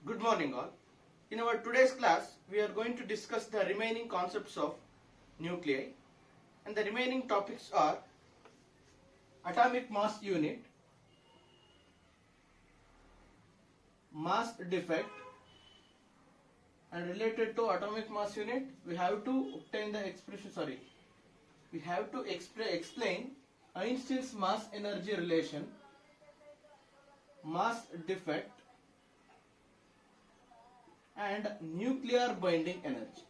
Good morning all. In our today's class, we are going to discuss the remaining concepts of nuclei, and the remaining topics are atomic mass unit, mass defect, and related to atomic mass unit, we have to obtain the expression, we have to explain Einstein's mass energy relation, mass defect, and nuclear binding energy.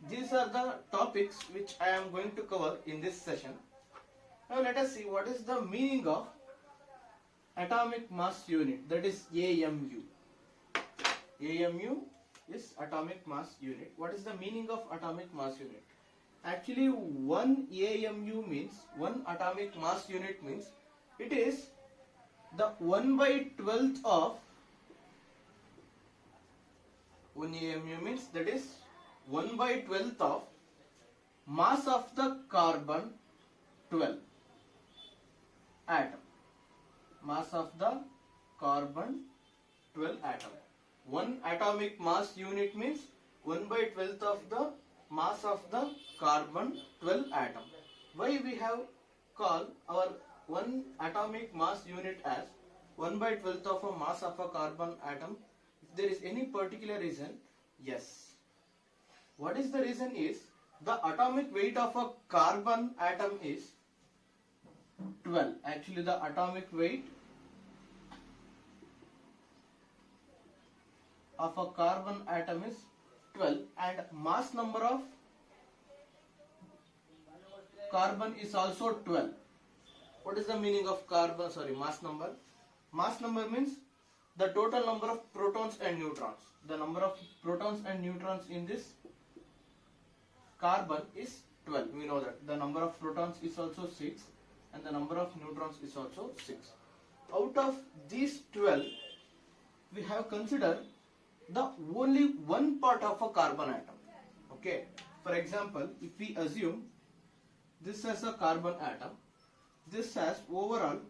These are the topics which I am going to cover in this session. Now let us see what is the meaning of atomic mass unit, that is AMU. AMU is atomic mass unit. What is the meaning of atomic mass unit? Actually, one AMU means, one atomic mass unit means, it is the 1/12th of, one AMU means that is 1/12th of mass of the carbon 12 atom. Mass of the carbon 12 atom. One atomic mass unit means 1/12th of the mass of the carbon 12 atom. Why we have called our one atomic mass unit as 1/12th of a mass of a carbon atom? If there is any particular reason, yes. What is the reason is, the atomic weight of a carbon atom is 12. Actually, the atomic weight of a carbon atom is 12, and mass number of carbon is also 12. What is the meaning of mass number? Mass number means the total number of protons and neutrons. The number of protons and neutrons in this carbon is 12. We know that the number of protons is also 6 and the number of neutrons is also 6. Out of these 12, we have considered the only one part of a carbon atom. Okay. For example, if we assume this as a carbon atom, this has overall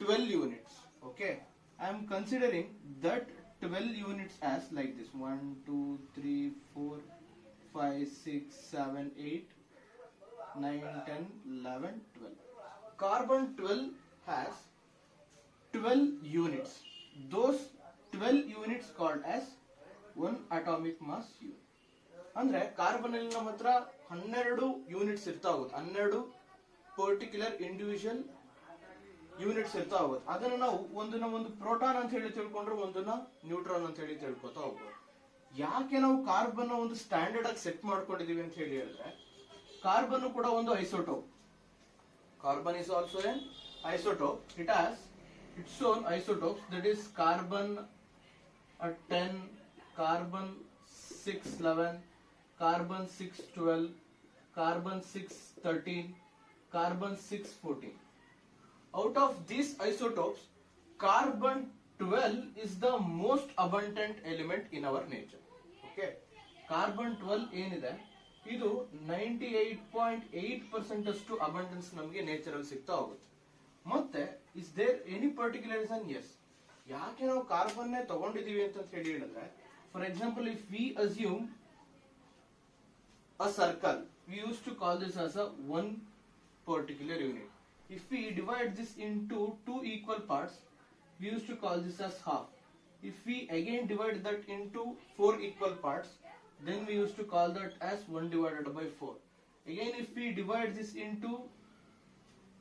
12 units. Okay. I am considering that 12 units as like this: 1, 2, 3, 4, 5, 6, 7, 8, 9, 10, 11, 12. Carbon 12 has 12 units. Those 12 units called as one atomic mass unit. ಅಂದ್ರೆ carbon ಅಲ್ಲಿ ನಮ್ಮ ಹತ್ರ 12 units ಇರ್ತಾ ಹೋಗುತ್ತೆ. 12 particular individual units ಇರ್ತಾ ಹೋಗುತ್ತೆ. ಅದನ್ನ ನಾವು ಒಂದನ್ನ ಒಂದು ಪ್ರೋಟಾನ್ ಅಂತ ಹೇಳಿ ತಿಳ್ಕೊಂಡ್ರೆ ಒಂದನ್ನ ನ್ಯೂಟ್ರಾನ್ ಅಂತ ಹೇಳಿ ತಿಳ್ಕೊತಾ ಹೋಗ್ಬೋದು. ಯಾಕೆ ನಾವು ಕಾರ್ಬನ್ ಒಂದು ಸ್ಟ್ಯಾಂಡರ್ಡ್ ಆಗಿ ಸೆಟ್ ಮಾಡ್ಕೊಂಡಿದೀವಿ ಅಂತ ಹೇಳಿ ಹೇಳಿದ್ರೆ, ಕಾರ್ಬನ್ ಕೂಡ ಒಂದು isotope. Carbon is also an isotope. It has its own isotopes, that is carbon 10, carbon 611, carbon 612, carbon 613, carbon 614. Out of these isotopes, carbon 12 is the most abundant element in our nature. Okay, carbon 12 ಏನಿದೆ, ಇದು 98.8% ಅಷ್ಟು abundance ನಮಗೆ nature ಅಲ್ಲಿ ಸಿಗ್ತಾ ಹೋಗುತ್ತೆ. ಮತ್ತೆ is there any particular reason? Yes. ಯಾಕೆ ನಾವು ಕಾರ್ಬನ್ ತಗೊಂಡಿದೀವಿ ಅಂತ ಹೇಳಿ ಹೇಳಿದ್ರೆ, for example, if we assume a circle, we used to call this as a one particular unit. If we divide this into two equal parts, we used to call this as half. If we again divide that into 4 equal parts, then we used to call that as 1 divided by 4. Again, if we divide this into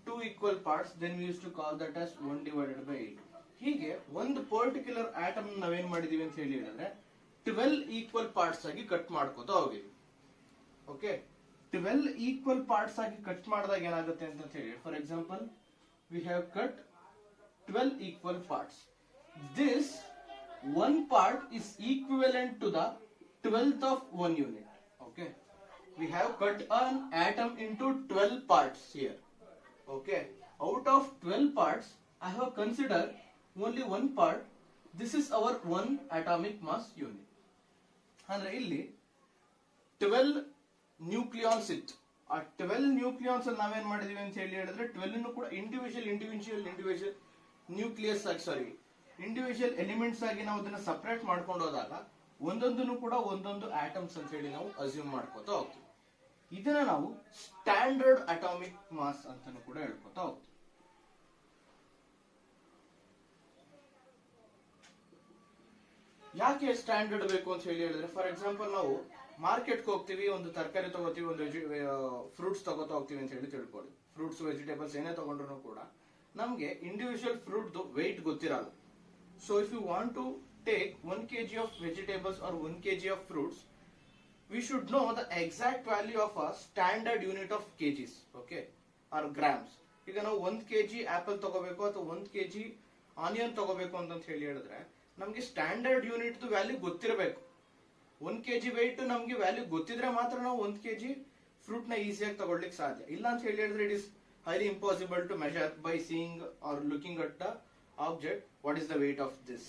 2 equal parts, then we used to call that as 1 divided by 8. ಹೀಗೆ ಒಂದು particular atom ನಾವೇನ್ ಮಾಡಿದೀವಿ ಅಂತ ಹೇಳಿ ಹೇಳಿದ್ರೆ 12 equal parts ಆಗಿ cut ಮಾಡ್ಕೋತಾ ಹೋಗಿದ್ವಿ. ಓಕೆ, 12 ಈಕ್ವಲ್ ಪಾರ್ಟ್ಸ್ ಆಗಿ ಕಟ್ ಮಾಡಿದಾಗ ಏನಾಗುತ್ತೆ ಅಂತ ಹೇಳಿ, for example, we have cut 12 equal parts. This one part is equivalent to the 12th of one unit. Okay, we have cut an atom into 12 parts here. Okay, out of 12 parts, I have considered only one part. This is our one atomic mass unit. ಅಂದ್ರೆ ಇಲ್ಲಿ 12 nucleons ಇತ್ತು. ಆ 12 nucleons ಅಲ್ಲಿ ನಾವೇನ್ ಮಾಡಿದೀವಿ ಅಂತ ಹೇಳಿ ಹೇಳಿದ್ರೆ 12 ಕೂಡ ಇಂಡಿವಿಜುವಲ್ ನ್ಯೂಕ್ಲಿಯಸ್ ಆಗಿ ಇಂಡಿವಿಜುವಲ್ ಎಲಿಮೆಂಟ್ಸ್ ಆಗಿ ನಾವು ಅದನ್ನ ಸಪರೇಟ್ ಮಾಡ್ಕೊಂಡು ಹೋದಾಗ ಒಂದೊಂದನ್ನು ಕೂಡ ಒಂದೊಂದು ಆಟಮ್ಸ್ ಅಂತ ಹೇಳಿ ನಾವು ಅಸ್ಯೂಮ್ ಮಾಡ್ಕೋತಾ ಹೋಗ್ತೀವಿ. ಇದನ್ನ ನಾವು ಸ್ಟ್ಯಾಂಡರ್ಡ್ ಅಟಾಮಿಕ್ ಮಾಸ್ ಅಂತಾನು ಕೂಡ ಹೇಳ್ಕೊತಾ ಹೋಗ್ತೀವಿ. ಯಾಕೆ ಸ್ಟ್ಯಾಂಡರ್ಡ್ ಬೇಕು ಅಂತ ಹೇಳಿ ಹೇಳಿದ್ರೆ, ಫಾರ್ ಎಕ್ಸಾಂಪಲ್ ನಾವು ಮಾರ್ಕೆಟ್ಗೆ ಹೋಗ್ತೀವಿ, ಒಂದು ತರಕಾರಿ ತಗೋತೀವಿ, ಒಂದು ಫ್ರೂಟ್ಸ್ ತಗೋತಾ ಹೋಗ್ತೀವಿ ಅಂತ ಹೇಳಿ ತಿಳ್ಕೊಳ್ಳಿ. ಫ್ರೂಟ್ಸ್ ವೆಜಿಟೇಬಲ್ಸ್ ಏನೇ ತಗೊಂಡ್ರು ಕೂಡ ನಮ್ಗೆ ಇಂಡಿವಿಜುವಲ್ ಫ್ರೂಟ್ ವೆಯ್ಟ್ ಗೊತ್ತಿರಲ್ಲ. So if you want to take 1 kg of vegetables or 1 kg of fruits, we should know the exact value of a standard unit of kgs, okay, or grams. ಈಗ ನಾವು 1 kg apple ತಗೋಬೇಕು ಅಥವಾ 1 kg onion ತಗೋಬೇಕು ಅಂತ ಹೇಳಿ ಹೇಳಿದ್ರೆ ನಮ್ಗೆ standard unit value ಗೊತ್ತಿರಬೇಕು. 1 kg ವೆಯ್ಟ್ ನಮ್ಗೆ ವ್ಯಾಲ್ಯೂ ಗೊತ್ತಿದ್ರೆ ಮಾತ್ರ ನಾವು 1 kg ಫ್ರೂಟ್ ನ ಈಸಿಯಾಗಿ ತಗೊಳ್ಳಿಕ್ಕೆ ಸಾಧ್ಯ. ಇಲ್ಲ ಅಂತ ಹೇಳಿ ಹೇಳಿದ್ರೆ it is highly impossible to measure by seeing or looking at the object what is the weight of this.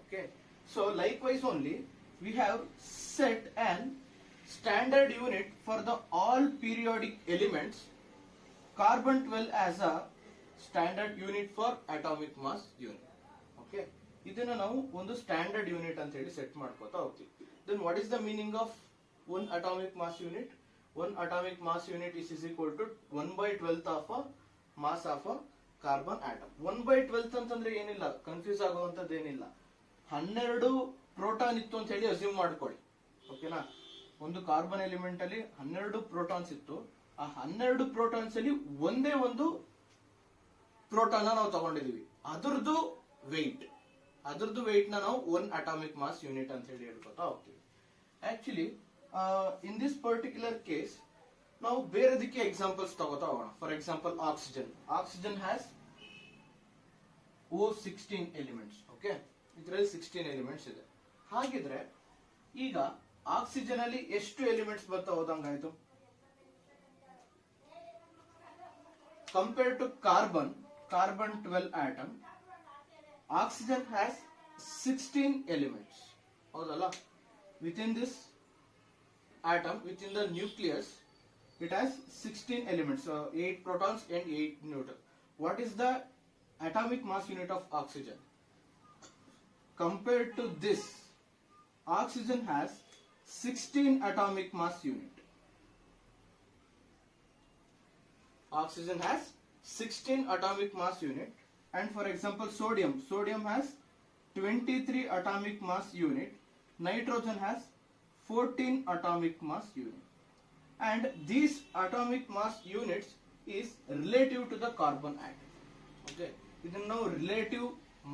Okay, so likewise only we have set an standard unit for the all periodic elements, carbon 12 as a standard unit for atomic mass unit. Okay, ಇದನ್ನ ನಾವು ಒಂದು standard unit ಅಂತ ಹೇಳಿ set ಮಾಡ್ಕೋತಾ ಹೋಗ್ತೀವಿ. Then what is the meaning of one atomic mass unit? One atomic mass unit is equal to 1/12th of a mass of a carbon atom. 1/12th ಅಂತಂದ್ರೆ ಏನಿಲ್ಲ, confuse ಆಗುವಂತದ್ದು ಏನಿಲ್ಲ. 12 ಪ್ರೋಟಾನ್ ಇತ್ತು ಅಂತ ಹೇಳಿ ಅಸ್ಯೂಮ್ ಮಾಡ್ಕೊಳ್ಳಿ. ಓಕೆನಾ, ಒಂದು ಕಾರ್ಬನ್ ಎಲಿಮೆಂಟ್ ಅಲ್ಲಿ 12 ಪ್ರೋಟಾನ್ಸ್ ಇತ್ತು. ಆ 12 ಪ್ರೋಟಾನ್ಸ್ ಅಲ್ಲಿ ಒಂದೇ ಒಂದು ಪ್ರೋಟಾನ್ ನಾವು ತಗೊಂಡಿದೀವಿ. ಅದರದ್ದು ವೆಯ್ಟ್ ನ ನಾವು 1 ಅಟಾಮಿಕ್ ಮಾಸ್ ಯೂನಿಟ್ ಅಂತ ಹೇಳಿ ಹೇಳ್ಕೊತಾ ಹೋಗ್ತೀವಿ. Actually in this particular case ನಾವು ಬೇರೆದಕ್ಕೆ ಎಕ್ಸಾಂಪಲ್ಸ್ ತಗೋತಾ ಹೋಗೋಣ. For example oxygen has O16 elements. Okay, ಇದರಲ್ಲಿ 16 ಎಲಿಮೆಂಟ್ಸ್ ಇದೆ. ಹಾಗಿದ್ರೆ ಈಗ ಆಕ್ಸಿಜನ್ ಅಲ್ಲಿ ಎಷ್ಟು ಎಲಿಮೆಂಟ್ಸ್ ಬರ್ತಾ ಹೋದಂಗಾಯ್ತು? Compare to carbon 12 atom, oxygen has 16 elements. ಹೌದಲ್ಲ? Within this atom, within the nucleus, it has 16 elements, 8 protons and 8 neutrons. What is the atomic mass unit of oxygen? Compared to this, oxygen has 16 atomic mass unit. Oxygen has 16 atomic mass unit. And for example, sodium has 23 atomic mass unit. Nitrogen has 14 atomic mass unit. And these atomic mass units is relative to the carbon atom. Okay, ಇದನ್ನ ನಾವು relative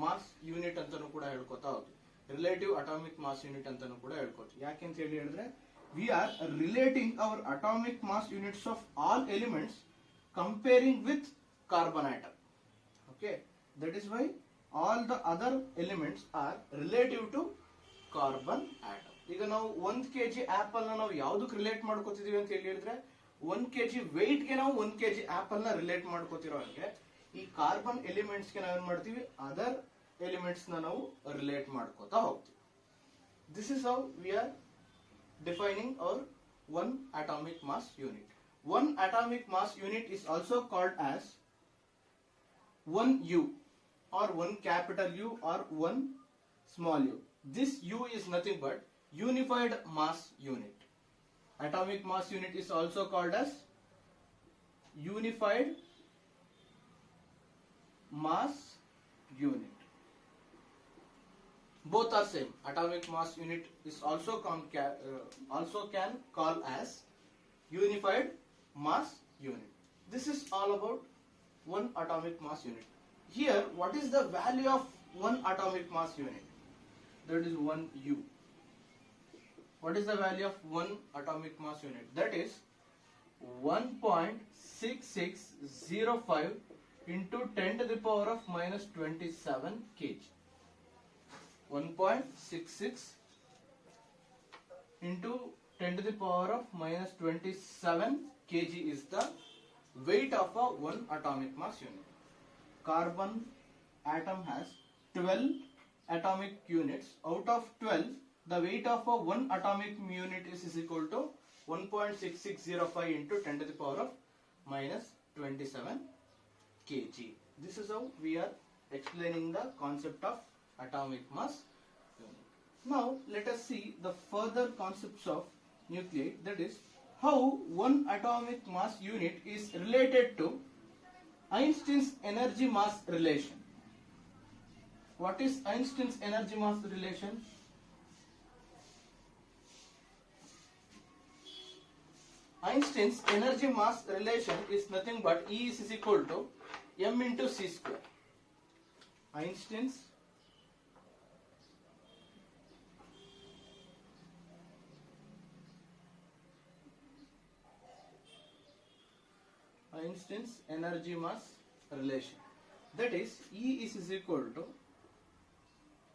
mass unit ಅಂತಾನೂ ಕೂಡ ಹೇಳ್ಕೊತಾ ಹೋಗ್ತೀವಿ. Relative atomic mass unit ಅಂತಾನೂ ಕೂಡ ಹೇಳ್ಕೊತೀವಿ. ಯಾಕೆ ಅಂತ ಹೇಳಿ ಹೇಳಿದ್ರೆ, we are relating our atomic mass units of all elements comparing with carbon atom. Okay, that is why all the other elements are relative to carbon atom. ಈಗ ನಾವು 1 kg apple ನ ನಾವು ಯಾವ್ದಕ್ಕೆ ರಿಲೇಟ್ ಮಾಡ್ಕೋತಿದೀವಿ ಅಂತ ಹೇಳಿ ಹೇಳಿದ್ರೆ, 1 kg ವೆಯ್ಟ್ ಗೆ ನಾವು 1 kg ಆಪಲ್ ನ ರಿಲೇಟ್ ಮಾಡ್ಕೋತಿರೋ ಹಾಗೆ ಈ ಕಾರ್ಬನ್ ಎಲಿಮೆಂಟ್ಸ್ ಗೆ ನಾವು ಏನ್ ಮಾಡ್ತೀವಿ, ಅದರ್ ಎಲಿಮೆಂಟ್ಸ್ ನ ನಾವು ರಿಲೇಟ್ ಮಾಡ್ಕೋತಾ ಹೋಗ್ತೀವಿ. This is how we are defining our 1 atomic mass unit. 1 atomic mass unit is also called as 1U or 1 capital U or 1 small u. This U is nothing but unified mass unit. Atomic mass unit is also called as unified mass unit. Both are same. Atomic mass unit is also can call as unified mass unit. This is all about 1 atomic mass unit. Here, what is the value of 1 atomic mass unit? That is 1U. What is the value of 1 atomic mass unit? That is 1.6605 into 10 to the power of minus 27 kg. 1.66 into 10 to the power of minus 27 kg is the weight of a 1 atomic mass unit. Carbon atom has 12 atomic units. Out of 12, the weight of a 1 atomic unit is equal to 1.6605 into 10 to the power of minus 27 kg. This is how we are explaining the concept of atomic mass unit. Now let us see the further concepts of nuclei, that is how one atomic mass unit is related to Einstein's energy mass relation. What is Einstein's energy mass relation? Einstein's energy mass relation is nothing but E is equal to m into c square. Einstein's energy mass relation, that is E is equal to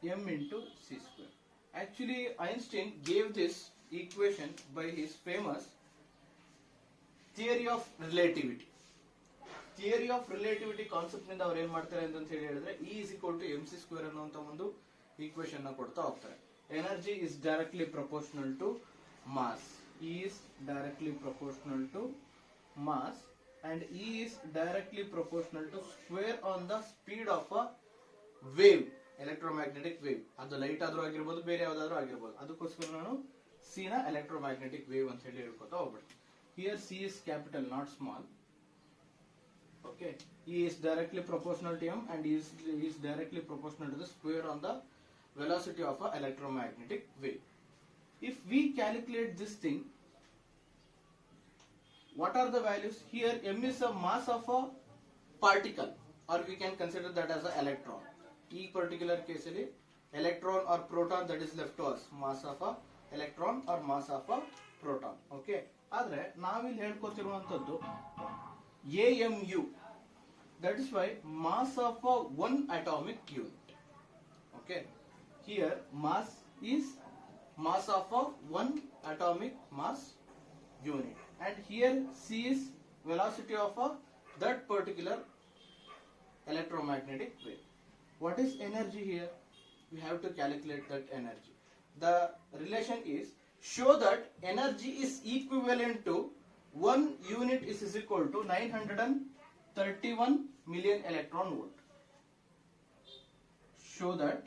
m into c square. Actually Einstein gave this equation by his famous theory of relativity. Theory of relativity concept ನಿಂದ ಅವರು ಏನು ಮಾಡ್ತಾರೆ ಅಂತ ಹೇಳಿದ್ರೆ E is equal to mc square ಅನ್ನುವಂತ ಒಂದು equation ನ ಕೊಡ್ತಾ ಹೋಗ್ತಾರೆ. Energy is directly proportional to mass. E is directly proportional to mass and E is directly proportional to square on the speed of a wave, electromagnetic wave. ಅದು light ಆದ್ರೂ ಆಗಿರಬಹುದು, ಬೇರೆ ಯಾವ್ದಾದ್ರೂ ಆಗಿರಬಹುದು. ಅದಕ್ಕೋಸ್ಕರ ನಾನು C ನ electromagnetic wave ಅಂತ ಹೇಳಿ ಹೇಳ್ಕೊತಾ ಹೋಗ್ಬಿಡ್ತೀನಿ. Here C is capital, not small. Okay, E is directly proportional to m and E is directly proportional to the square on the velocity of a electromagnetic wave. If we calculate this thing, what are the values? Here m is a mass of a particle, or we can consider that as an electron. E particular case ಅಲ್ಲಿ electron or proton, that is left to us, mass of a electron or mass of a proton. Okay, ಆದ್ರೆ ನಾವಿಲ್ಲಿ ಹೇಳ್ಕೊತಿರುವಂತದ್ದು AMU, that is why mass of a one atomic unit. Okay, here mass is mass of a one atomic mass unit and here C is velocity of a that particular electromagnetic wave. What is energy here? We have to calculate that energy. The relation is show that energy is equivalent to 1 unit is equal to 931 million electron volt. Show that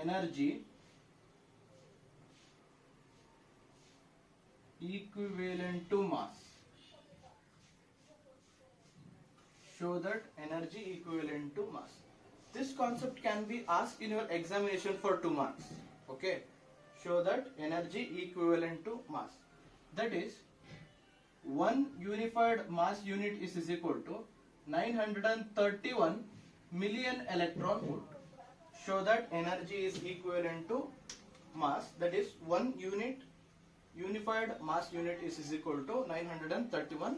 energy equivalent to mass. Show that energy equivalent to mass. This concept can be asked in your examination for 2 marks. Okay, show that energy equivalent to mass, that is one unified mass unit is equal to 931 million electron volt. Show that energy is equivalent to mass, that is one unified mass unit is equal to 931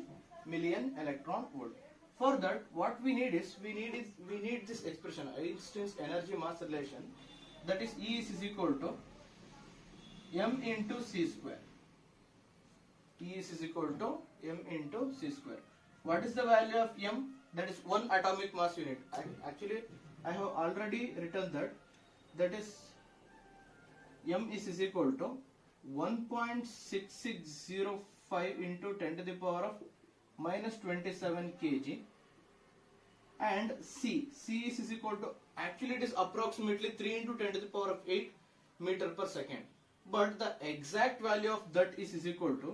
million electron volt. For that, what we need is we need this expression, Einstein's energy mass relation, that is E is equal to m into c square. E is equal to m into c square. What is the value of m? That is one atomic mass unit. Actually, I have already written that is m is equal to 1.6605 into 10 to the power of minus 27 kg, and C is equal to, actually it is approximately 3 into 10 to the power of 8 meter per second, but the exact value of that is equal to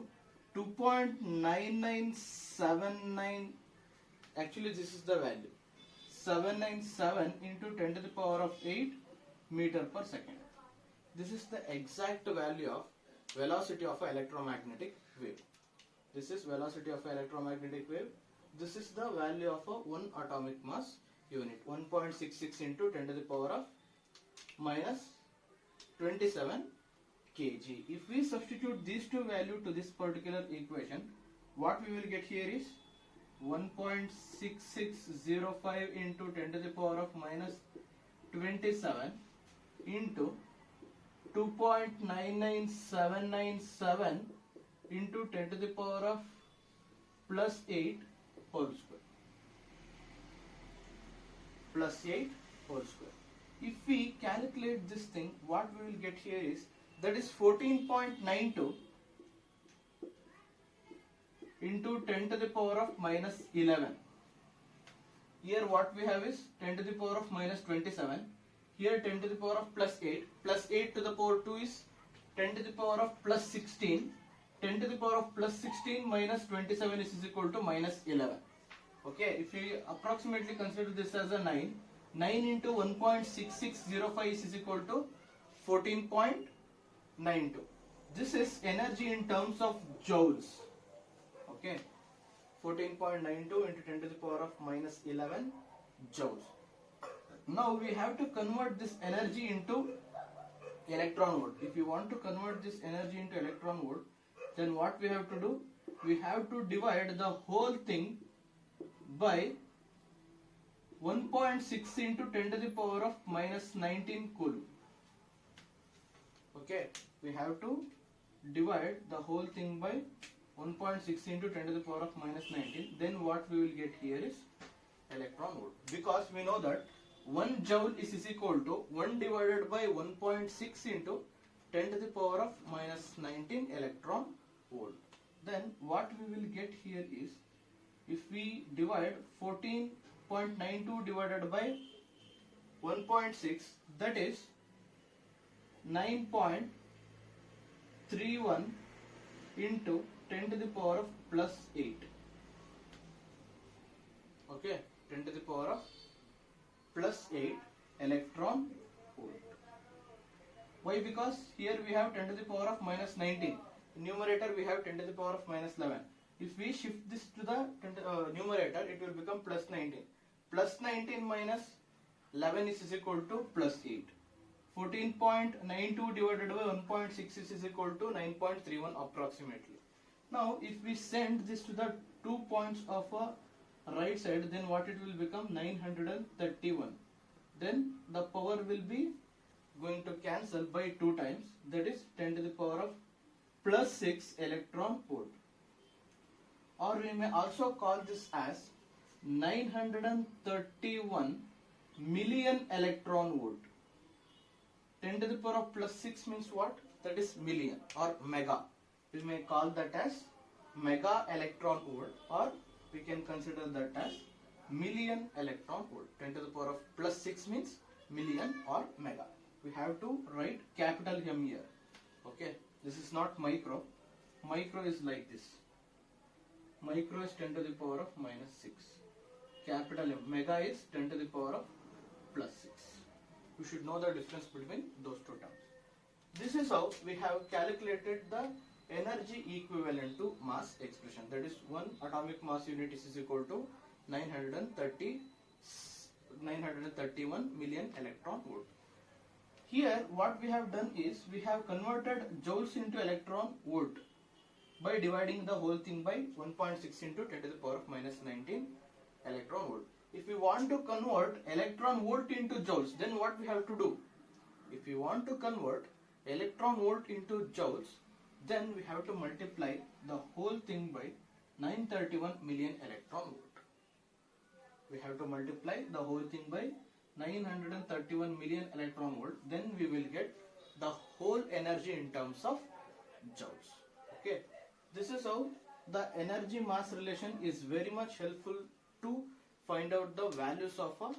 2.9979. Actually this is the value 797 into 10 to the power of 8 meter per second. This is the exact value of velocity of an electromagnetic wave. This is velocity of electromagnetic wave. This is the value of a one atomic mass unit, 1.66 into 10 to the power of minus 27 kg. If we substitute these two values to this particular equation, what we will get here is 1.6605 into 10 to the power of minus 27 into 2.99797 into 10 to the power of plus 8 whole square. Plus 8 whole square. If we calculate this thing, what we will get here is, that is 14.92 into 10 to the power of minus 11. Here what we have is 10 to the power of minus 27. Here 10 to the power of plus 8. Plus 8 to the power 2 is 10 to the power of plus 16. 10 to the power of plus 16 minus 27 is equal to minus 11. Okay, if we approximately consider this as a 9, 9 into 1.6605 is equal to 14.92. This is energy in terms of joules. Okay, 14.92 into 10 to the power of minus 11 joules. Now we have to convert this energy into electron volt. If you want to convert this energy into electron volt, then what we have to do? We have to divide the whole thing by 1.6 into 10 to the power of minus 19 coulomb. Okay, we have to divide the whole thing by 1.6 into 10 to the power of minus 19. Then what we will get here is electron volt. Because we know that 1 joule is equal to 1 divided by 1.6 into 10 to the power of minus 19 electron volt. Then what we will get here is, if we divide 14.92 divided by 1.6, that is 9.31 into 10 to the power of plus 8. Okay, 10 to the power of plus 8 electron volt. Why? Because here we have 10 to the power of minus 19. In numerator we have 10 to the power of minus 11. If we shift this to the numerator, it will become plus 19. Plus 19 minus 11 is equal to plus 8. 14.92 divided by 1.6 is equal to 9.31 approximately. Now if we send this to the 2 points of a right side, then what it will become? 931. Then the power will be going to cancel by 2 times, that is 10 to the power of plus 6 electron volt. Or we may also call this as 931 million electron volt. 10 to the power of plus 6 means what? That is million or mega. We may call that as mega electron volt, or we can consider that as million electron volt. 10 to the power of plus 6 means million or mega. We have to write capital M here. Okay, this is not micro. Micro is like this. Micro is 10 to the power of minus 6. Capital M. Mega is 10 to the power of plus 6. You should know the difference between those two terms. This is how we have calculated the energy equivalent to mass expression. That is, 1 atomic mass unit is equal to 931 million electron volt. Here what we have done is, we have converted joules into electron volt by dividing the whole thing by 1.6 into 10 to the power of minus 19 electron volt. If we want to convert electron volt into joules, then what we have to do? If we want to convert electron volt into joules, then we have to multiply the whole thing by 931 million electron volt. We have to multiply the whole thing by 931 million electron volt, then we will get the whole energy in terms of joules. Okay, this is how the energy mass relation is very much helpful to find out the values of a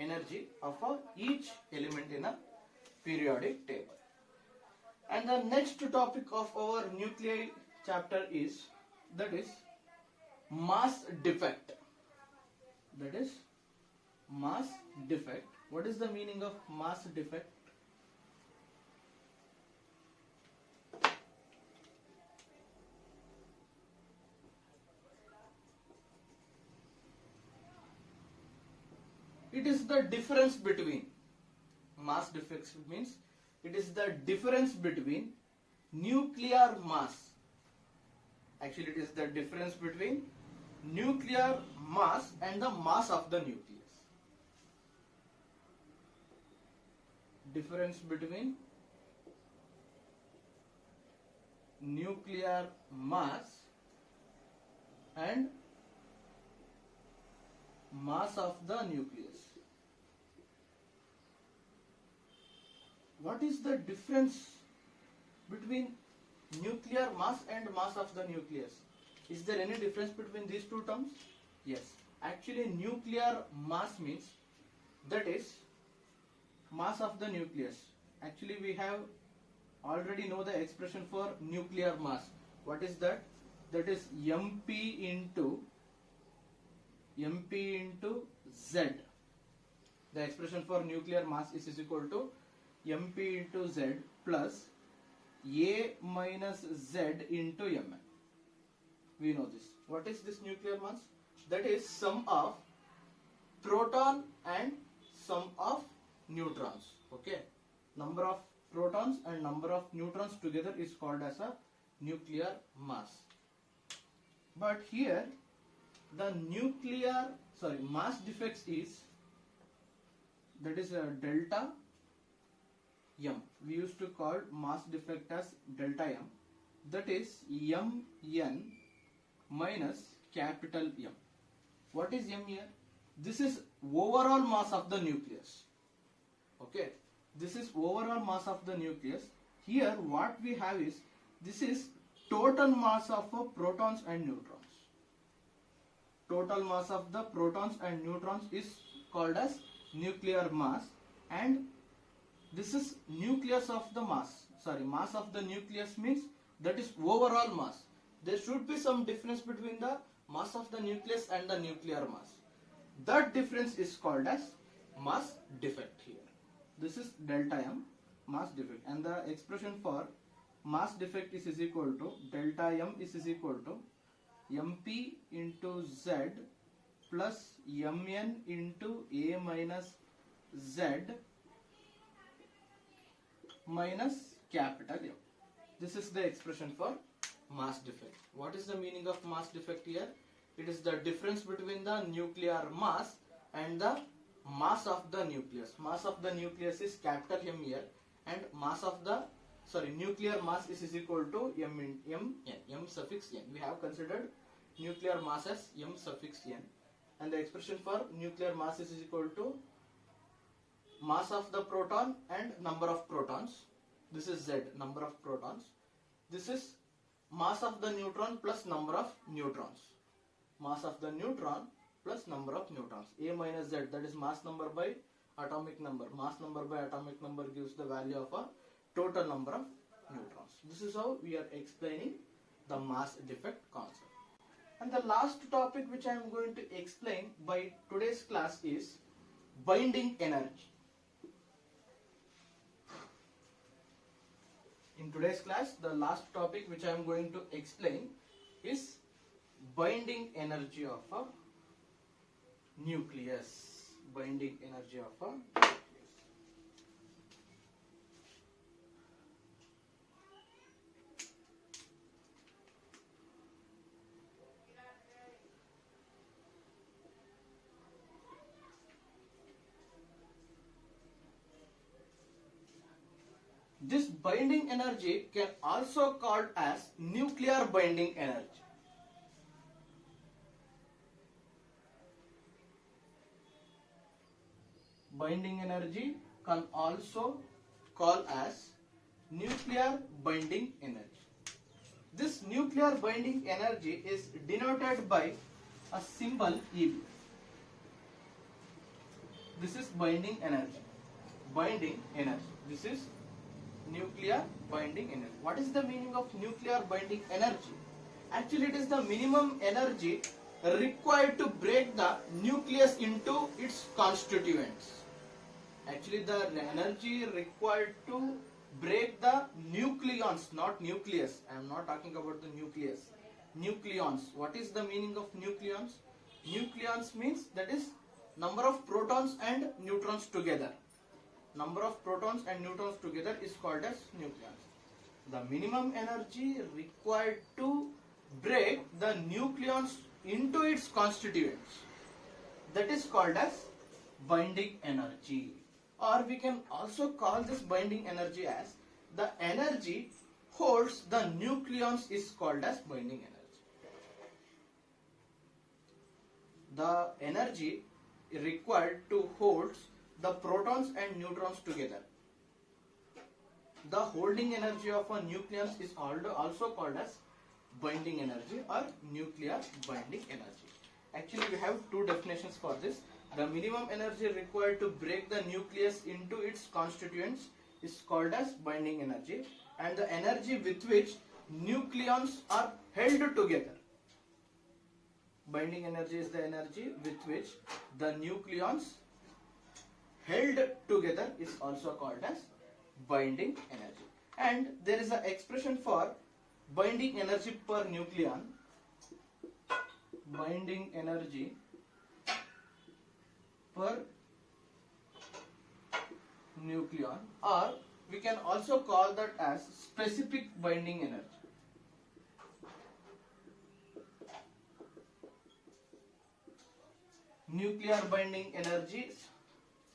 energy of each element in a periodic table. And the next topic of our nuclei chapter is, that is mass defect. That is mass defect. What is the meaning of mass defect? It is the difference between, mass defect means it is the difference between nuclear mass. Actually, it is the difference between nuclear mass and the mass of the nucleus. Difference between nuclear mass and mass of the nucleus. What is the difference between nuclear mass and mass of the nucleus? Is there any difference between these two terms? Yes. Actually, nuclear mass means, that is mass of the nucleus. Actually, we have already know the expression for nuclear mass. What is that? That is mp into Z. The expression for nuclear mass is equal to mp into Z plus A minus Z into Mn. We know this. What is this nuclear mass? That is sum of proton and sum of neutrons. Okay. Number of protons and number of neutrons together is called as a nuclear mass. But here the mass defects is, that is a delta M. We used to call mass defect as delta M. That is Mn minus capital M. What is M here? This is overall mass of the nucleus. Okay. This is overall mass of the nucleus. Here what we have is, this is total mass of protons and neutrons. Total mass of the protons and neutrons is called as nuclear mass, and this is nucleus of the mass. Mass of the nucleus means that is overall mass. There should be some difference between the mass of the nucleus and the nuclear mass. That difference is called as mass defect here. This is delta M, mass defect, and the expression for mass defect is equal to delta M is equal to mp into Z plus Mn into A minus Z minus capital M. This is the expression for mass defect. What is the meaning of mass defect here? It is the difference between the nuclear mass and the mass of the nucleus. Mass of the nucleus is capital M here, and mass of the nuclear mass is equal to M suffix n. We have considered nuclear mass as M suffix n, and the expression for nuclear mass is equal to mass of the proton and number of protons. This is Z, number of protons. This is mass of the neutron plus number of neutrons. Mass of the neutron plus number of neutrons. A minus Z, that is mass number by atomic number. Mass number by atomic number gives the value of a total number of neutrons. This is how we are explaining the mass defect concept. And the last topic which I am going to explain by today's class is binding energy. In today's class, the last topic which I am going to explain is binding energy of a nucleus. Binding energy of a nucleus. This binding energy can also called as nuclear binding energy. Binding energy can also called as nuclear binding energy. This nuclear binding energy is denoted by a symbol Eb. This is binding energy. Binding energy. This is nuclear binding energy. What is the meaning of nuclear binding energy? Actually, it is the minimum energy required to break the nucleus into its constituents. Actually, the energy required to break the nucleons, not nucleus. I am not talking about the nucleus. Nucleons. What is the meaning of nucleons? Nucleons means that is number of protons and neutrons together. Number of protons and neutrons together is called as nucleons. The minimum energy required to break the nucleons into its constituents, that is called as binding energy. Or we can also call this binding energy as the energy holds the nucleons is called as binding energy. The energy required to hold the protons and neutrons together. The holding energy of a nucleus is also called as binding energy or nuclear binding energy. Actually, we have two definitions for this. The minimum energy required to break the nucleus into its constituents is called as binding energy, and the energy with which nucleons are held together. Binding energy is the energy with which the nucleons held together is also called as binding energy. And there is an expression for binding energy per nucleon. Binding energy per nucleon, or we can also call that as specific binding energy. Nuclear binding energy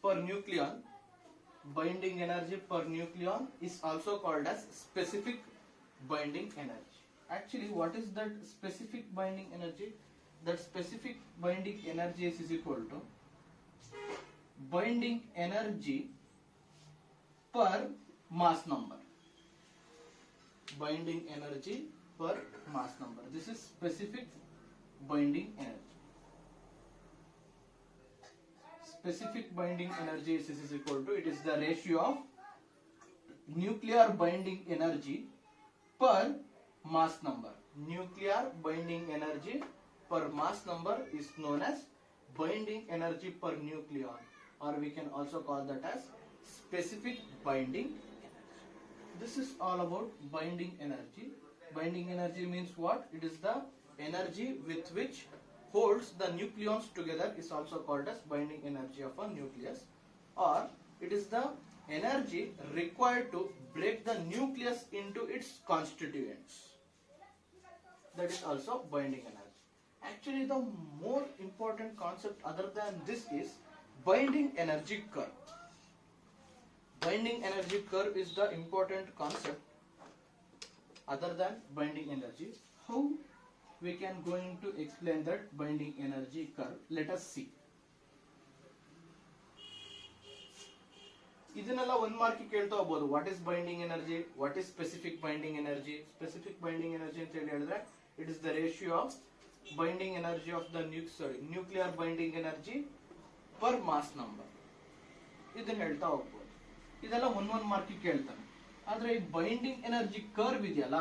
per nucleon, binding energy per nucleon is also called as specific binding energy. Actually, what is that specific binding energy? That specific binding energy is equal to binding energy per mass number. Binding energy per mass number. This is specific binding energy. Specific binding energy is equal to, it is the ratio of nuclear binding energy per mass number. Nuclear binding energy per mass number is known as binding energy per nucleon, or we can also call that as specific binding. This is all about binding energy. Binding energy means what? It is the energy with which holds the nucleons together is also called as binding energy of a nucleus, or it is the energy required to break the nucleus into its constituents. That is also binding energy. Actually, the more important concept other than this is binding energy curve. Binding energy curve is the important concept other than binding energy. How we can going to explain that binding energy curve? Let us see. ಇದನ್ನೆಲ್ಲ one mark ಕೇಳ್ತಾ ಹೋಗ್ಬೋದು. What is binding energy, what is specific binding energy. Specific binding energy ಅಂತ ಹೇಳಿದ್ರೆ it is the ratio of binding energy of the nuclear binding energy per mass number. ಇದನ್ನ ಹೇಳ್ತಾ ಹೋಗ್ಬೋದು. ಇದೆಲ್ಲ one mark ಕೇಳ್ತಾನೆ. ಆದ್ರೆ ಈ ಬೈಂಡಿಂಗ್ ಎನರ್ಜಿ ಕರ್ವ್ ಇದೆಯಲ್ಲ,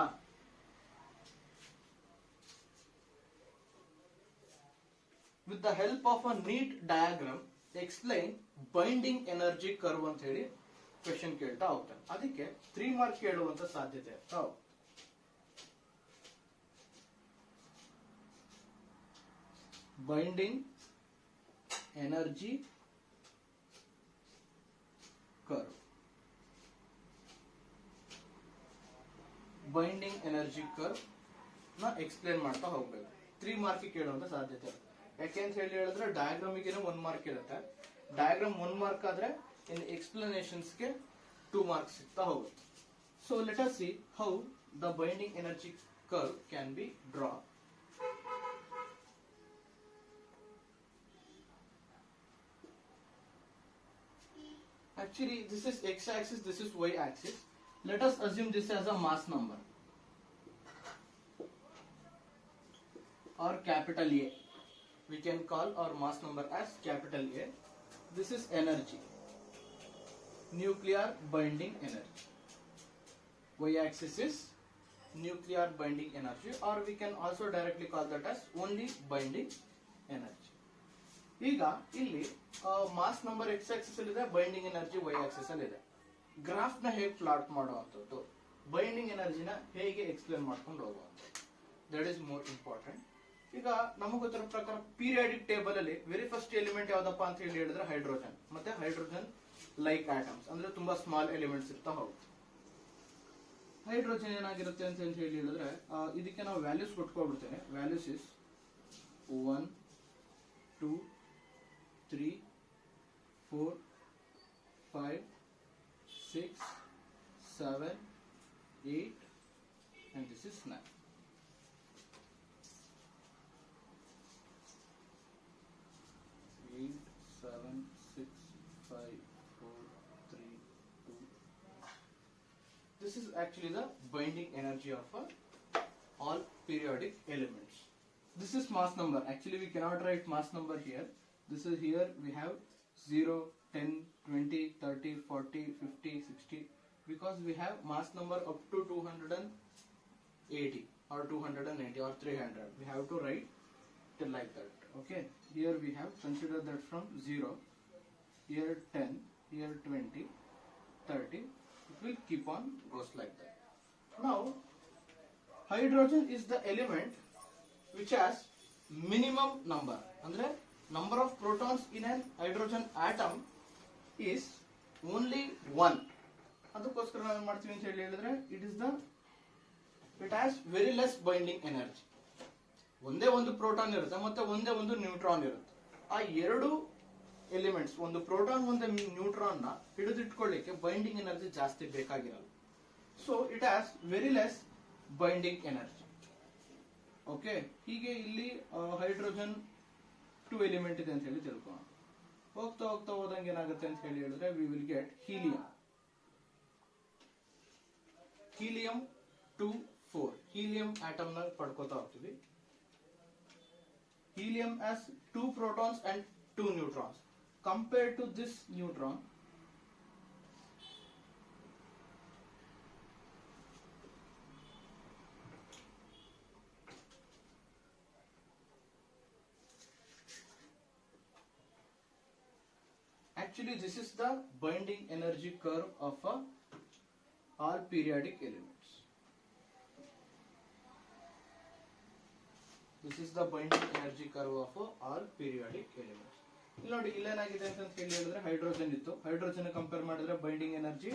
with the help of a neat diagram explain binding energy curve ಅಂತ ಹೇಳಿ ಕ್ವೆಶ್ಚನ್ ಕೇಳ್ತಾ ಹೋಗ್ತಾನೆ. ಅದಕ್ಕೆ 3 ಮಾರ್ಕ್ ಕೇಳುವಂತ ಸಾಧ್ಯತೆ ಇರ್ತಾ ಹೋಗುತ್ತೆ. Binding energy curve. Binding energy curve ನ ಎಕ್ಸ್ಪ್ಲೇನ್ ಮಾಡ್ತಾ ಹೋಗ್ಬೇಕು. 3 ಮಾರ್ಕ್ ಕೇಳುವಂತ ಸಾಧ್ಯತೆ ಇರುತ್ತೆ. ಯಾಕೆ ಅಂತ ಹೇಳಿದ್ರೆ ಡಯಾಗ್ರಾಮಿಗೆ 1 ಮಾರ್ಕ್ ಇರುತ್ತೆ. ಡಯಾಗ್ರಾಮ್ 1 ಮಾರ್ಕ್ ಆದ್ರೆ ಇನ್ ಎಕ್ಸ್ಪ್ಲನೇಷನ್ಸ್ಗೆ 2 ಮಾರ್ಕ್ಸ್ ಸಿಗ್ತಾ ಹೋಗುತ್ತೆ. So let us see how the binding energy curve can be draw. Actually, this is x-axis, this is y-axis. Let us assume this as a mass number or capital A. We can call our mass number as capital A. This is energy, nuclear binding energy. Y-axis is nuclear binding energy, or we can also directly call that as only binding energy. ಈಗ ಇಲ್ಲಿ mass number X Axis ಅಲ್ಲಿ ಇದೆ, binding energy Y Axis ಅಲ್ಲಿ ಇದೆ. Graph ನ ಹೇಗೆ plot ಮಾಡುವಂಥದ್ದು, binding ಎನರ್ಜಿನ ಹೇಗೆ ಎಕ್ಸ್ಪ್ಲೇನ್ ಮಾಡ್ಕೊಂಡು ಹೋಗುವಂಥದ್ದು, ದಟ್ ಈಸ್ ಮೋರ್ ಇಂಪಾರ್ಟೆಂಟ್. ಈಗ ನಮಗೆ ಗೊತ್ತಿರೋ ಪ್ರಕಾರ ಪೀರಿಯಾಡಿಕ್ ಟೇಬಲ್ ಅಲ್ಲಿ ವೆರಿ ಫಸ್ಟ್ ಎಲಿಮೆಂಟ್ ಯಾವ್ದಪ್ಪ ಅಂತ ಹೇಳಿ ಹೇಳಿದ್ರೆ ಹೈಡ್ರೋಜನ್. ಮತ್ತೆ ಹೈಡ್ರೋಜನ್ ಲೈಕ್ ಆಟಮ್ಸ್ ಅಂದ್ರೆ ತುಂಬಾ ಸ್ಮಾಲ್ ಎಲಿಮೆಂಟ್ಸ್ ಇರ್ತಾ ಹೋಗುತ್ತೆ. ಹೈಡ್ರೋಜನ್ ಏನಾಗಿರುತ್ತೆ ಅಂತ ಹೇಳಿ ಹೇಳಿದ್ರೆ ಇದಕ್ಕೆ ನಾವು ವ್ಯಾಲ್ಯೂಸ್ ಕೊಟ್ಕೊಳ್ಬಿಡ್ತೇನೆ. Values is 1 2 3 4 5 6 7 8 and this is 9. This is actually the binding energy of all periodic elements. This is mass number. Actually, we cannot write mass number here. This is here we have 0, 10, 20, 30, 40, 50, 60, because we have mass number up to 280 or 290 or 300. We have to write it like that. Okay. Here we have consider that from 0, here 10, here 20, 30. It will keep on goes like that. Now, hydrogen is the element which has minimum number. Andre number of protons in an hydrogen atom is only 1. ಅದಕ್ಕೋಸ್ಕರ ನಾವು ಏನು ಮಾಡ್ತೀವಿ ಅಂತ ಹೇಳಿದ್ರೆ it has very less binding energy. ಒಂದೇ ಒಂದು proton ಇರುತ್ತೆ ಮತ್ತೆ ಒಂದೇ ಒಂದು ನ್ಯೂಟ್ರಾನ್ ಇರುತ್ತೆ. ಆ ಎರಡು ಎಲಿಮೆಂಟ್ಸ್, ಒಂದು ಪ್ರೋಟಾನ್ ಒಂದು ನ್ಯೂಟ್ರಾನ್ ನ ಹಿಡಿದಿಟ್ಕೊಳ್ಳಿಕ್ಕೆ ಬೈಂಡಿಂಗ್ ಎನರ್ಜಿ ಜಾಸ್ತಿ ಬೇಕಾಗಿರಲ್ಲ. So it has very less binding energy. Okay, ಹೀಗೆ ಇಲ್ಲಿ ಹೈಡ್ರೋಜನ್ 2 ಎಲಿಮೆಂಟ್ ಇದೆ ಅಂತ ಹೇಳಿ ತಿಳ್ಕೊಳ್ಳೋಣ. ಹೋಗ್ತಾ ಹೋಗ್ತಾ ಹೋದಂಗೆ ಏನಾಗುತ್ತೆ ಅಂತ ಹೇಳಿದ್ರೆ we will get helium. Helium 2, 4 helium atom ನ ಪಡ್ಕೋತಾ ಹೋಗ್ತೀವಿ. Helium has 2 protons and 2 neutrons. Compared to this neutron, actually this is the binding energy curve of all periodic elements. This is the binding energy curve of all periodic elements. ಇಲ್ಲಿ ನೋಡಿ ಇಲ್ಲೇನಾಗಿದೆ ಅಂತ ಹೇಳಿದ್ರೆ hydrogen ಇತ್ತು, hydrogen compare ಮಾಡಿದ್ರೆ binding energy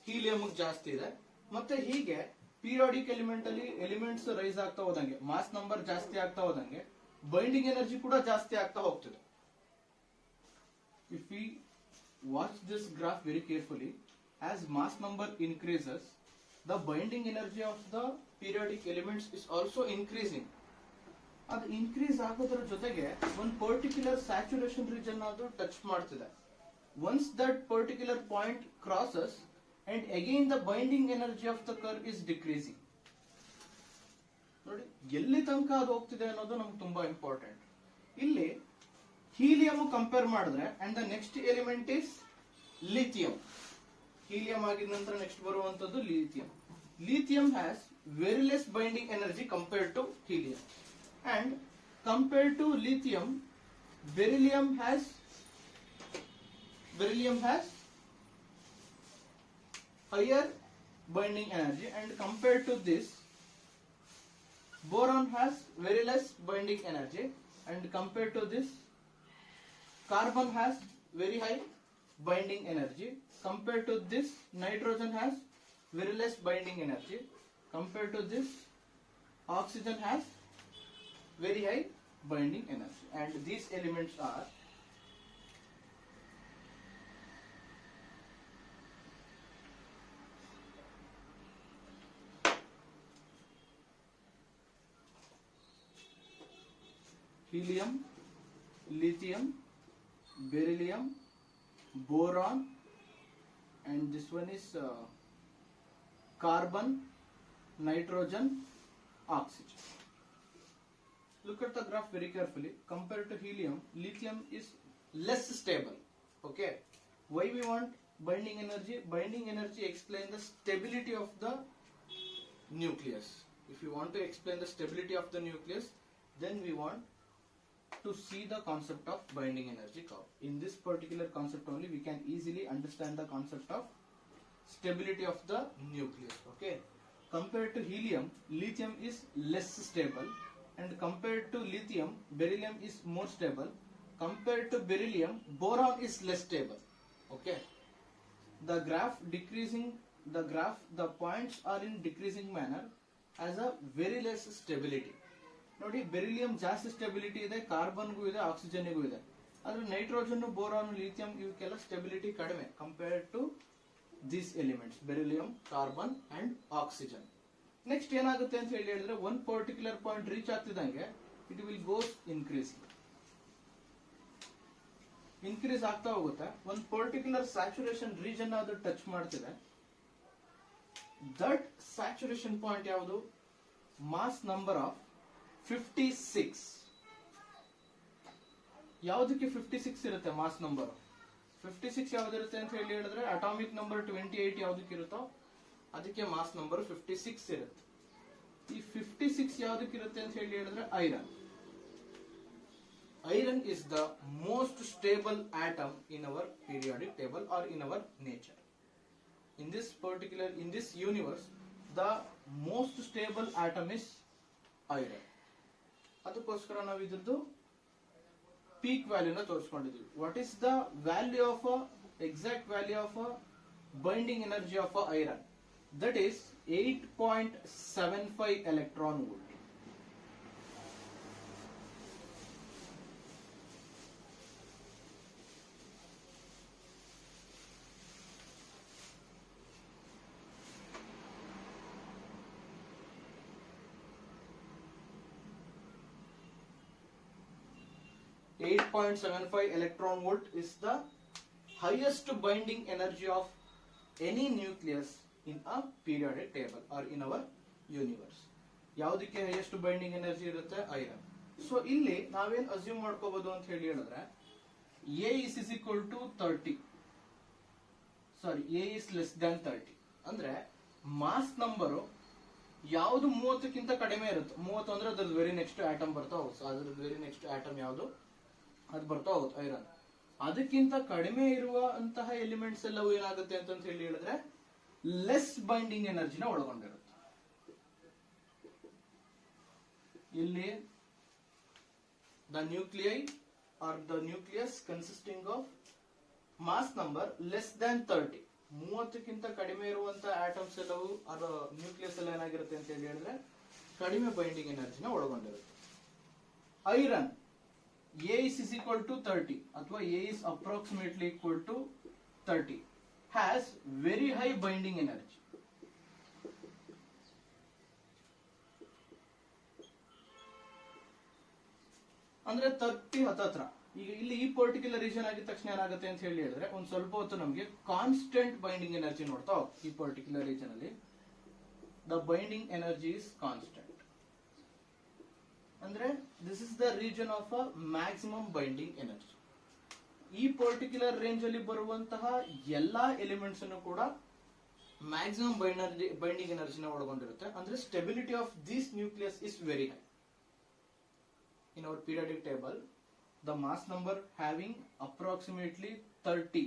helium ಜಾಸ್ತಿ ಇದೆ. ಮತ್ತೆ ಹೀಗೆ ಪೀರಿಯಾಡಿಕ್ ಎಲಿಮೆಂಟ್ ಅಲ್ಲಿ ಎಲಿಮೆಂಟ್ಸ್ ರೈಸ್ ಆಗ್ತಾ ಹೋದಂಗೆ, ಮಾಸ್ ನಂಬರ್ ಜಾಸ್ತಿ ಆಗ್ತಾ ಹೋದಂಗೆ ಬೈಂಡಿಂಗ್ ಎನರ್ಜಿ ಕೂಡ ಜಾಸ್ತಿ ಆಗ್ತಾ ಹೋಗ್ತದೆ. If we watch this graph very carefully, as mass number increases, the binding energy of the periodic elements is also increasing. ಅದು ಇನ್ಕ್ರೀಸ್ ಆಗೋದ್ರ ಜೊತೆಗೆ ಒಂದು ಪರ್ಟಿಕ್ಯುಲರ್ ಸ್ಯಾಚುರೇಷನ್ ರೀಜನ್ ಅದು ಟಚ್ ಮಾಡ್ತಿದೆ. Once that particular point crosses and again the binding energy of the curve is decreasing. ನೋಡಿ ಎಲ್ಲಿ ತನಕ ಅದು ಹೋಗ್ತಿದೆ ಅನ್ನೋದು ನಮ್ಗೆ ತುಂಬಾ ಇಂಪಾರ್ಟೆಂಟ್. ಇಲ್ಲಿ ಹೀಲಿಯಂ ಕಂಪೇರ್ ಮಾಡಿದ್ರೆ and the next element is lithium. Helium ಆಗಿದ ನಂತರ ನೆಕ್ಸ್ಟ್ ಬರುವಂತದ್ದು lithium. Lithium has very less binding energy compared to helium. And compared to lithium, beryllium has higher binding energy, and compared to this, boron has very less binding energy, and compared to this, carbon has very high binding energy. Compared to this, nitrogen has very less binding energy. Compared to this, oxygen has very high binding energy, and these elements are helium, lithium, beryllium, boron, and this one is carbon, nitrogen, oxygen. Look at the graph very carefully. Compared to helium, lithium is less stable. Okay. Why we want binding energy? Binding energy explains the stability of the nucleus. If you want to explain the stability of the nucleus, then we want to see the concept of binding energy curve. In this particular concept only, we can easily understand the concept of stability of the nucleus. Okay. Compared to helium, lithium is less stable. And compared to lithium, beryllium is more stable. Compared to beryllium, boron is less stable. Okay. The graph decreasing, the points are in decreasing manner as a very less stability. ನೋಡಿ beryllium ಜಾಸ್ತಿ stability ಇದೆ, ಕಾರ್ಬನ್ಗೂ ಇದೆ, ಆಕ್ಸಿಜನ್ಗೂ ಇದೆ. ಆದ್ರೆ nitrogen, boron, lithium ಇವಕ್ಕೆಲ್ಲ stability ಕಡಿಮೆ compared to these elements, beryllium, carbon and oxygen. Next ಏನಾಗುತ್ತೆ ಅಂತ ಹೇಳಿದ್ರೆ ಒಂದು ಪರ್ಟಿಕ್ಯುಲರ್ ಪಾಯಿಂಟ್ ರೀಚ್ ಆಗ್ತಿದಂಗೆ ಇಟ್ ವಿಲ್ ಗೋಸ್ ಇನ್ಕ್ರೀಸ್ ಆಗ್ತಾ ಹೋಗುತ್ತೆ. ಒಂದು ಪರ್ಟಿಕ್ಯುಲರ್ ಸ್ಯಾಚುರೇಷನ್ ರೀಜನ್ ಅದು ಟಚ್ ಮಾಡ್ತಿದೆ. ದಟ್ ಸ್ಯಾಚುರೇಷನ್ ಪಾಯಿಂಟ್ ಯಾವುದು? Mass number of 56. ಯಾವುದಕ್ಕೆ 56 ಇರುತ್ತೆ ಮಾಸ್ ನಂಬರ್? 56 ಯಾವ್ದಿರುತ್ತೆ ಅಂತ ಹೇಳಿದ್ರೆ ಅಟಾಮಿಕ್ ನಂಬರ್ 28 ಯಾವ್ದಕ್ಕೆ ಇರುತ್ತೋ ಅದಕ್ಕೆ ಮಾಸ್ ನಂಬರ್ 56 ಇರುತ್ತೆ. ಈ 56 ಯಾವ್ದಕ್ಕೆ ಇರುತ್ತೆ ಅಂತ ಹೇಳಿದ್ರೆ iron. Iron is the most stable atom in our periodic table or in our nature. In this universe, the most stable atom is iron. ಅದಕ್ಕೋಸ್ಕರ ನಾವು ಇದ್ರದ್ದು ಪೀಕ್ ವ್ಯಾಲ್ಯೂನ ತೋರಿಸ್ಕೊಂಡಿದ್ವಿ. What is the value of exact value of binding energy of iron? That is 8.75 electron volt. electron volt is the highest binding energy of any nucleus in a periodic table or in our universe. ಯಾವುದಕ್ಕೆ highest binding energy ಇರುತ್ತೆ? Iron. So ಇಲ್ಲಿ ನಾವೇನ್ assume ಮಾಡ್ಕೋಬಹುದು ಅಂತ ಹೇಳಿದ್ರೆ A is equal to 30. Sorry, A is less than 30. ಅಂದ್ರೆ mass number ಯಾವುದು 30ಕ್ಕಿಂತ ಕಡಿಮೆ ಇರುತ್ತೆ. 30 ಅಂದ್ರೆ ಅದ್ರ ವೆರಿ ನೆಕ್ಸ್ಟ್ ಆಟಮ್ ಬರ್ತಾ ಹೋಗುತ್ತೆ. ಅದ್ರ ವೆರಿ ನೆಕ್ಸ್ಟ್ ಆಟಮ್ ಯಾವುದು ಅದು ಬರ್ತಾ ಹೋಗುತ್ತೆ ಐರನ್. ಅದಕ್ಕಿಂತ ಕಡಿಮೆ ಇರುವಂತಹ ಎಲಿಮೆಂಟ್ಸ್ ಎಲ್ಲವೂ ಏನಾಗುತ್ತೆ ಅಂತ ಹೇಳಿದ್ರೆ ಲೆಸ್ ಬೈಂಡಿಂಗ್ ಎನರ್ಜಿನ ಒಳಗೊಂಡಿರುತ್ತೆ. ಇಲ್ಲಿ the nuclei are the nucleus consisting of mass number less than 30. 30ಕ್ಕಿಂತ ಕಡಿಮೆ ಇರುವಂತಹ ಆಟಮ್ಸ್ ಎಲ್ಲವೂ ಅದು ನ್ಯೂಕ್ಲಿಯಸ್ ಎಲ್ಲ ಏನಾಗಿರುತ್ತೆ ಅಂತ ಹೇಳಿದ್ರೆ ಕಡಿಮೆ ಬೈಂಡಿಂಗ್ ಎನರ್ಜಿನ ಒಳಗೊಂಡಿರುತ್ತೆ. Iron A is equal to 30 ಅಥವಾ A is approximately equal to 30 has very high binding energy. ಅಂದ್ರೆ 30 ಹತ್ತತ್ರ. ಈಗ ಇಲ್ಲಿ ಈ ಪರ್ಟಿಕ್ಯುಲರ್ ರೀಜನ್ ಆಗಿದ ತಕ್ಷಣ ಏನಾಗುತ್ತೆ ಅಂತ ಹೇಳಿದ್ರೆ ಒಂದ್ ಸ್ವಲ್ಪ ಹೊತ್ತು ನಮಗೆ ಕಾನ್ಸ್ಟೆಂಟ್ ಬೈಂಡಿಂಗ್ ಎನರ್ಜಿ ನೋಡ್ತಾ ಹೋಗ್ತೀವಿ. ಈ ಪರ್ಟಿಕ್ಯುಲರ್ ರೀಜನ್ ಅಲ್ಲಿ the binding energy is constant. ಅಂದ್ರೆ this is the region of a maximum binding energy. ಈ ಪರ್ಟಿಕ್ಯುಲರ್ ರೇಂಜ್ ಅಲ್ಲಿ ಬರುವಂತಹ ಎಲ್ಲಾ ಎಲಿಮೆಂಟ್ಸ್ ಅನ್ನು ಕೂಡ ಮ್ಯಾಕ್ಸಿಮಮ್ ಬೈಂಡಿಂಗ್ ಎನರ್ಜಿನ ಒಳಗೊಂಡಿರುತ್ತೆ. ಅಂದ್ರೆ stability of this nucleus is very high. In our periodic table the mass number having approximately 30,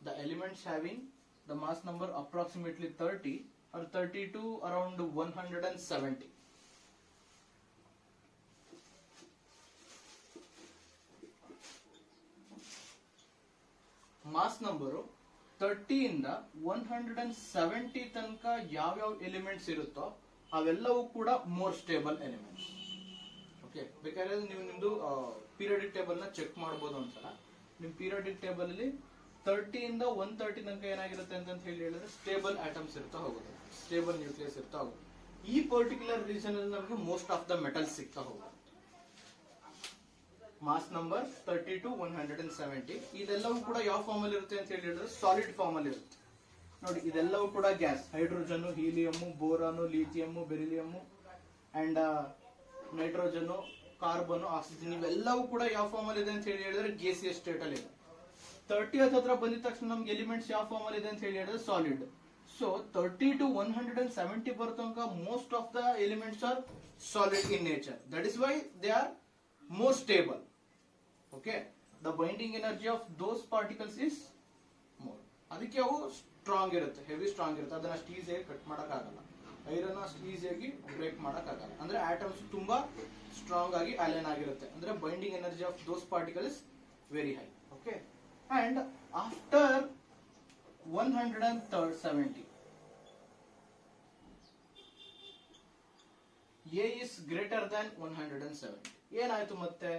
the elements having the mass number approximately 30 or 30 to around 170. Mass number 30 ಇಂದ 170 ತನಕ ಯಾವ್ಯಾವ elements ಇರುತ್ತೋ ಅವೆಲ್ಲವೂ ಕೂಡ more stable elements. Okay, ಬೇಕಾದ್ರೆ ನೀವು ನಿಮ್ದು periodic table ನ ಚೆಕ್ ಮಾಡಬಹುದು. ಒಂದ್ಸಲ ನಿಮ್ ಪೀರಿಯಾಡಿಕ್ ಟೇಬಲ್ ಅಲ್ಲಿ 30 ಇಂದ 130 ತನಕ ಏನಾಗಿರುತ್ತೆ ಅಂತ ಹೇಳಿದ್ರೆ ಸ್ಟೇಬಲ್ ಆಟಮ್ಸ್ ಇರ್ತಾ ಹೋಗುತ್ತೆ, ಸ್ಟೇಬಲ್ ನ್ಯೂಕ್ಲಿಯಸ್ ಇರ್ತಾ ಹೋಗುತ್ತೆ. ಈ ಪರ್ಟಿಕ್ಯುಲರ್ ರೀಸನ್ ಅಲ್ಲಿ ನಮಗೆ ಮೋಸ್ಟ್ ಆಫ್ ದ ಮೆಟಲ್ಸ್ ಸಿಗ್ತಾ ಹೋಗುತ್ತೆ. Mass number 30 to 170. ಇದೆಲ್ಲವೂ ಕೂಡ ಯಾವ ಫಾರ್ಮ್ ಅಲ್ಲಿ ಇರುತ್ತೆ ಅಂತ ಹೇಳಿದ್ರೆ ಸಾಲಿಡ್ ಫಾರ್ಮ್ ಅಲ್ಲಿ ಇರುತ್ತೆ. ನೋಡಿ, ಇದೆಲ್ಲವೂ ಕೂಡ gas. Hydrogen, helium, boron, lithium, beryllium and nitrogen, carbon, oxygen ಇವೆಲ್ಲವೂ ಕೂಡ ಯಾವ ಫಾರ್ಮ್ ಅಲ್ಲಿ ಇದೆ ಅಂತ ಹೇಳಿದ್ರೆ ಗ್ಯಾಸಿಯಸ್ ಸ್ಟೇಟ್ ಅಲ್ಲಿ ಇದೆ. 30 ಹತ್ರ ಬಂದಿದ ತಕ್ಷಣ ನಮ್ಗೆ ಎಲಿಮೆಂಟ್ಸ್ ಯಾವ ಫಾರ್ಮ್ ಅಲ್ಲಿ ಇದೆ ಅಂತ ಹೇಳಿದ್ರೆ ಸಾಲಿಡ್. ಸೊ 30 to 170 ಬರೋ ತನಕ most of the elements are solid in nature. That is why they are more stable. Okay, the binding energy of those particles is more. ಅದಕ್ಕೆ ಅವು ಸ್ಟ್ರಾಂಗ್ ಇರುತ್ತೆ, ಹೆವಿ ಸ್ಟ್ರಾಂಗ್ ಇರುತ್ತೆ. ಅದನ್ನ ಅಷ್ಟು ಈಸಿಯಾಗಿ ಕಟ್ ಮಾಡಕ್ ಆಗಲ್ಲ. ಐರನ್ ಅಷ್ಟು ಈಸಿಯಾಗಿ ಬ್ರೇಕ್ ಮಾಡಕ್ ಆಗಲ್ಲ. ಅಂದ್ರೆ ಆಟಮ್ಸ್ ತುಂಬಾ ಸ್ಟ್ರಾಂಗ್ ಆಗಿ ಅಲೈನ್ ಆಗಿರುತ್ತೆ. ಅಂದ್ರೆ binding energy of those particle is very high. Okay, and after 170 A is greater than 170. ಏನಾಯ್ತು ಮತ್ತೆ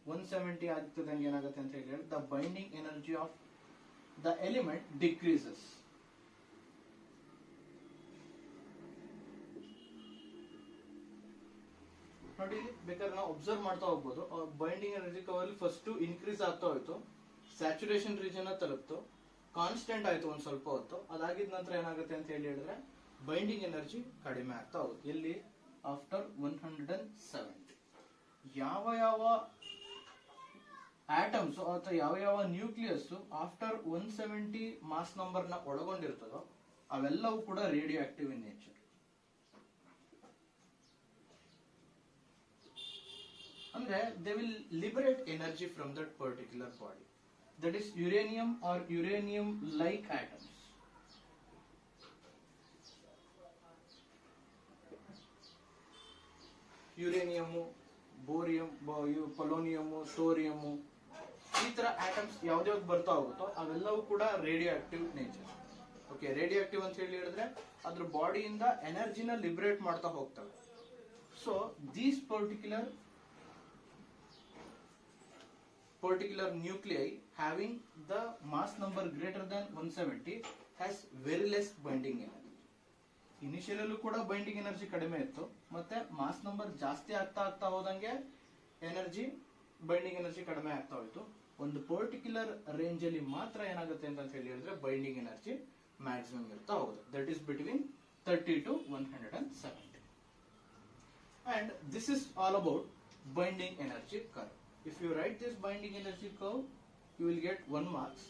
170 ಆಗ್ತದಂಗೆ ಏನಾಗುತ್ತೆ ಅಂತ ಹೇಳಿದ್ರೆ the binding energy of the element decreases. ನೋಡಿ, ಬೇಕಾದ್ರೆ ನಾವು ಅಬ್ಸರ್ವ್ ಮಾಡ್ತಾ ಹೋಗ್ಬೋದು. Binding energy cover first increase ಆಗ್ತಾ ಹೋಯ್ತು, ಸ್ಯಾಚುರೇಷನ್ ರೀಜನ್ ತಲುಪ್ತು, ಕಾನ್ಸ್ಟೆಂಟ್ ಆಯ್ತು ಒಂದ್ ಸ್ವಲ್ಪ ಹೊತ್ತು. ಅದಾಗಿದ ನಂತರ ಏನಾಗುತ್ತೆ ಅಂತ ಹೇಳಿದ್ರೆ ಬೈಂಡಿಂಗ್ ಎನರ್ಜಿ ಕಡಿಮೆ ಆಗ್ತಾ ಹೋಗುತ್ತೆ. ಎಲ್ಲಿ? ಆಫ್ಟರ್ 170. ಯಾವ ಯಾವ ಆಟಮ್ಸ್ ಅಥವಾ ಯಾವ ಯಾವ ನ್ಯೂಕ್ಲಿಯಸ್ ಆಫ್ಟರ್ 170 ಮಾಸ್ ನಂಬರ್ ನ ಒಳಗೊಂಡಿರ್ತದೋ ಅವೆಲ್ಲವೂ ಕೂಡ ರೇಡಿಯೋ ಆಕ್ಟಿವ್ ಇನ್ ನೇಚರ್. ಅಂದ್ರೆ they will liberate energy from that particular body. That is uranium or uranium like atoms. Uranium, barium, polonium, thorium, ಈ ತರ ಆಟಮ್ಸ್ ಯಾವ್ದ್ಯಾವ್ದು ಬರ್ತಾ ಹೋಗುತ್ತೋ ಅವೆಲ್ಲವೂ ಕೂಡ radioactive nature. Okay, radioactive ಅಂತ ಹೇಳಿದ್ರೆ ಅದ್ರ ಬಾಡಿಯಿಂದ ಎನರ್ಜಿನ ಲಿಬರೇಟ್ ಮಾಡ್ತಾ ಹೋಗ್ತವೆ. So these particular nuclei having the mass number greater than 170 has very less binding energy. Initial ಅಲ್ಲೂ ಕೂಡ ಬೈಂಡಿಂಗ್ ಎನರ್ಜಿ ಕಡಿಮೆ ಇತ್ತು, ಮತ್ತೆ ಮಾಸ್ ನಂಬರ್ ಜಾಸ್ತಿ ಆಗ್ತಾ ಹೋದಂಗೆ ಬೈಂಡಿಂಗ್ ಎನರ್ಜಿ ಕಡಿಮೆ ಆಗ್ತಾ ಹೋಯ್ತು. ಒಂದು ಪರ್ಟಿಕ್ಯುಲರ್ ರೇಂಜ್ ಅಲ್ಲಿ ಮಾತ್ರ ಏನಾಗುತ್ತೆ ಅಂತ ಹೇಳಿದ್ರೆ ಬೈಂಡಿಂಗ್ ಎನರ್ಜಿ ಮ್ಯಾಕ್ಸಿಮಮ್ ಇರ್ತಾ ಹೋಗುತ್ತೆ. That is between 30 to 170. And this is all about binding energy curve. If you write this binding energy curve, you will get 1 marks.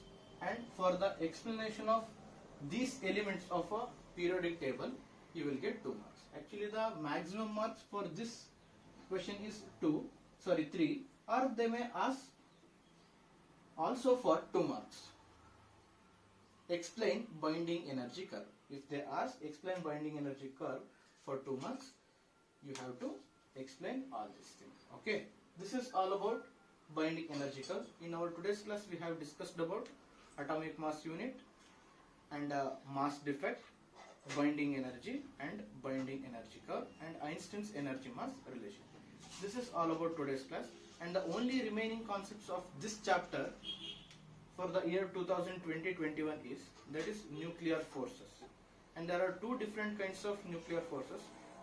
And for the explanation of these elements of a periodic table, you will get 2 marks. Actually, the maximum marks for this question is 3, or they may ask also for 2 marks. Explain binding energy curve. If they ask explain binding energy curve for 2 marks, you have to explain all these things. Okay, this is all about binding energy curve. In our today's class, we have discussed about atomic mass unit and mass defect, binding energy and binding energy curve, and Einstein's energy mass relation. This is all about today's class, and the only remaining concepts of this chapter for the year 2020-21 is that is nuclear forces. And there are 2 different kinds of nuclear forces.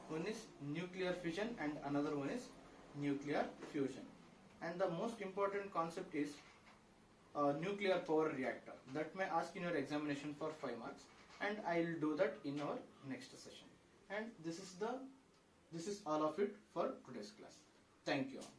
One is nuclear fission and another one is nuclear fusion. And the most important concept is nuclear power reactor. That may ask in your examination for 5 marks, and I will do that in our next session. And this is all of it for today's class. Thank you all.